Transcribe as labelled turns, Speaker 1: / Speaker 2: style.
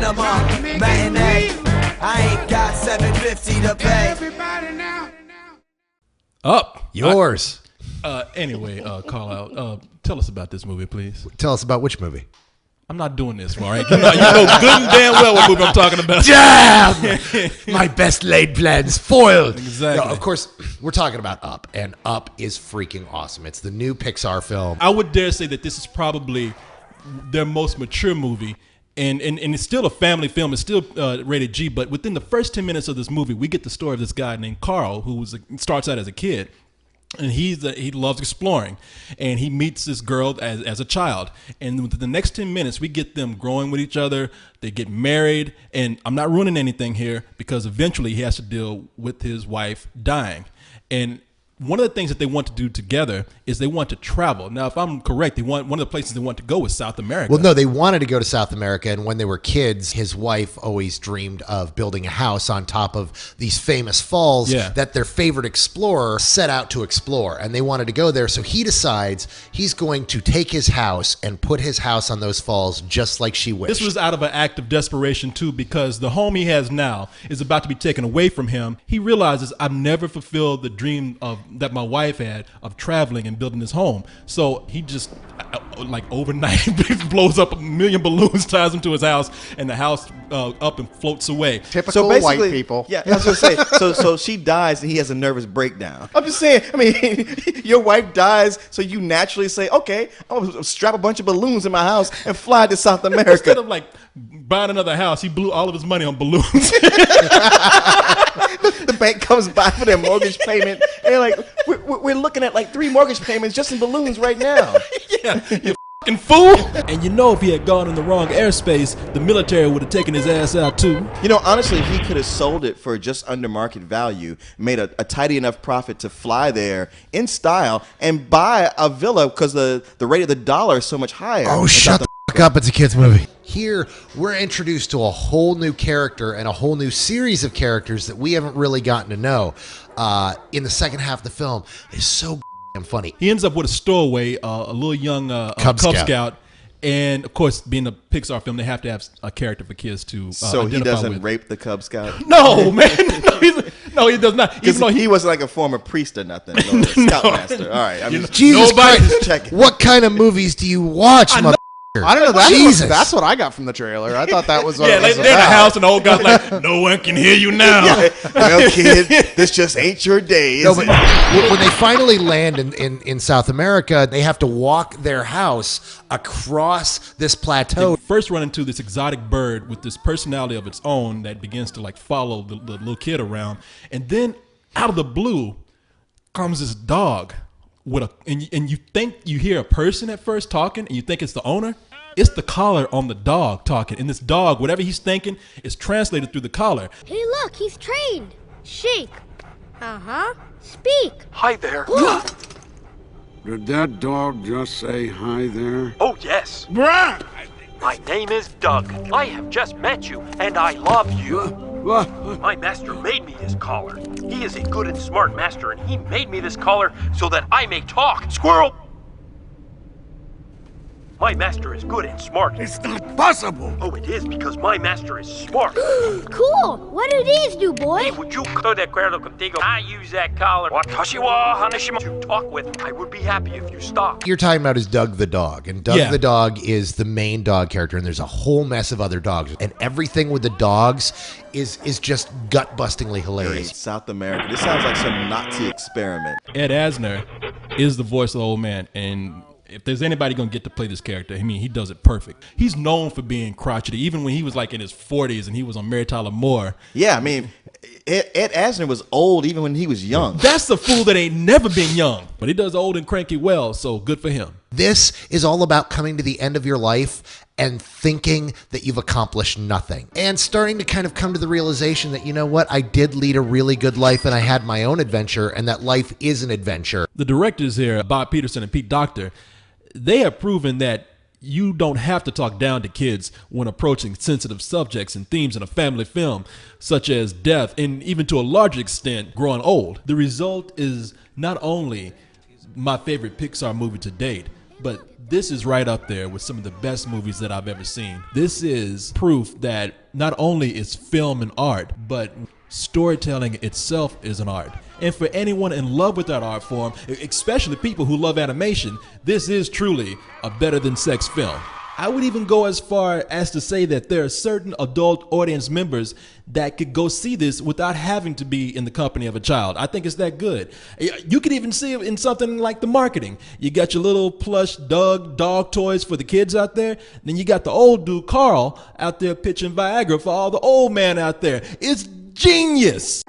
Speaker 1: cinema matinee. I ain't got $7.50 to pay. Everybody now.
Speaker 2: Up.
Speaker 3: Yours.
Speaker 2: Anyway, call out. Tell us about this movie, please.
Speaker 3: Tell us about which movie?
Speaker 2: I'm not doing this, all right? You know good and damn well what movie I'm talking about.
Speaker 3: Damn! My best laid plans foiled.
Speaker 2: Exactly.
Speaker 3: No, of course, we're talking about Up, and Up is freaking awesome. It's the new Pixar film.
Speaker 2: I would dare say that this is probably their most mature movie. And it's still a family film. It's still rated G. But within the first 10 minutes of this movie, we get the story of this guy named Carl, who starts out as a kid. And he loves exploring, and he meets this girl as a child. And within the next 10 minutes, we get them growing with each other. They get married, and I'm not ruining anything here because eventually he has to deal with his wife dying. And one of the things that they want to do together is they want to travel. Now, if I'm correct, one of the places they want to go is South America.
Speaker 3: Well, no, they wanted to go to South America, and when they were kids, his wife always dreamed of building a house on top of these famous falls that their favorite explorer set out to explore, and they wanted to go there, so he decides he's going to take his house and put his house on those falls just like she wished.
Speaker 2: This was out of an act of desperation, too, because the home he has now is about to be taken away from him. He realizes, I've never fulfilled the dream that my wife had of traveling and building his home. So he just, like overnight, blows up 1 million balloons, ties them to his house, and the house up and floats away.
Speaker 4: Typical white people. Yeah, I was going to say, so she dies and he has a nervous breakdown. I'm just saying, I mean, your wife dies, so you naturally say, okay, I'm going to strap a bunch of balloons in my house and fly to South America.
Speaker 2: Instead of like buying another house, he blew all of his money on balloons.
Speaker 4: The bank comes by for their mortgage payment, and they're like, we're looking at like 3 mortgage payments just in balloons right now.
Speaker 2: Yeah, you fucking fool. And you know if he had gone in the wrong airspace, the military would have taken his ass out too.
Speaker 4: You know, honestly, he could have sold it for just under market value, made a tidy enough profit to fly there in style and buy a villa because the rate of the dollar is so much higher.
Speaker 3: Oh, shut the fuck up. It's a kid's movie. Here, we're introduced to a whole new character and a whole new series of characters that we haven't really gotten to know in the second half of the film. It's so damn funny.
Speaker 2: He ends up with a stowaway, a little young Cub Scout. And, of course, being a Pixar film, they have to have a character for kids to
Speaker 4: So he doesn't
Speaker 2: with.
Speaker 4: rape the Cub Scout?
Speaker 2: No, man. No, he does not.
Speaker 4: Because he wasn't like a former priest or nothing. No, Scoutmaster. All right.
Speaker 3: Jesus Christ.
Speaker 4: Checking.
Speaker 3: What kind of movies do you watch, mother?
Speaker 5: I don't know. That's what I got from the trailer. I thought that was what it was
Speaker 2: they're in the house, and the old guy's like, no one can hear you now.
Speaker 4: Well, kid, this just ain't your day, is it?
Speaker 3: When they finally land in South America, they have to walk their house across this plateau.
Speaker 2: They first run into this exotic bird with this personality of its own that begins to like follow the little kid around. And then out of the blue comes this dog. And you think you hear a person at first talking, and you think it's the owner. It's the collar on the dog talking, and this dog, whatever he's thinking, is translated through the collar.
Speaker 6: Hey, look, he's trained. Shake. Speak.
Speaker 7: Hi there.
Speaker 8: Did that dog just say hi there?
Speaker 7: Oh, yes.
Speaker 8: Bruh!
Speaker 7: My name is Doug. I have just met you, and I love you. My master made me this collar. He is a good and smart master, and he made me this collar so that I may talk. Squirrel! My master is good and smart.
Speaker 8: It's not possible.
Speaker 7: Oh, it is because my master is smart.
Speaker 6: Cool. What do these do, boy?
Speaker 7: Hey, would you go de acuerdo contigo? I use that collar. Watashi wa hanashima to talk with. I would be happy if you stop.
Speaker 3: You're talking about is Doug the dog, and Doug the dog is the main dog character, and there's a whole mess of other dogs, and everything with the dogs is just gut-bustingly hilarious.
Speaker 4: Hey, South America. This sounds like some Nazi experiment.
Speaker 2: Ed Asner is the voice of the old man, and if there's anybody going to get to play this character, I mean, he does it perfect. He's known for being crotchety, even when he was like in his 40s and he was on Mary Tyler Moore.
Speaker 4: Yeah, I mean, Ed Asner was old even when he was young.
Speaker 2: That's the fool that ain't never been young, but he does old and cranky well, so good for him.
Speaker 3: This is all about coming to the end of your life and thinking that you've accomplished nothing and starting to kind of come to the realization that, you know what, I did lead a really good life and I had my own adventure, and that life is an adventure.
Speaker 2: The directors here, Bob Peterson and Pete Docter, they have proven that you don't have to talk down to kids when approaching sensitive subjects and themes in a family film, such as death and even to a larger extent, growing old. The result is not only my favorite Pixar movie to date, but this is right up there with some of the best movies that I've ever seen. This is proof that not only is film an art, but storytelling itself is an art. And for anyone in love with that art form, especially people who love animation, this is truly a better than sex film. I would even go as far as to say that there are certain adult audience members that could go see this without having to be in the company of a child. I think it's that good. You could even see it in something like the marketing. You got your little plush dog toys for the kids out there. Then you got the old dude, Carl, out there pitching Viagra for all the old man out there. It's genius.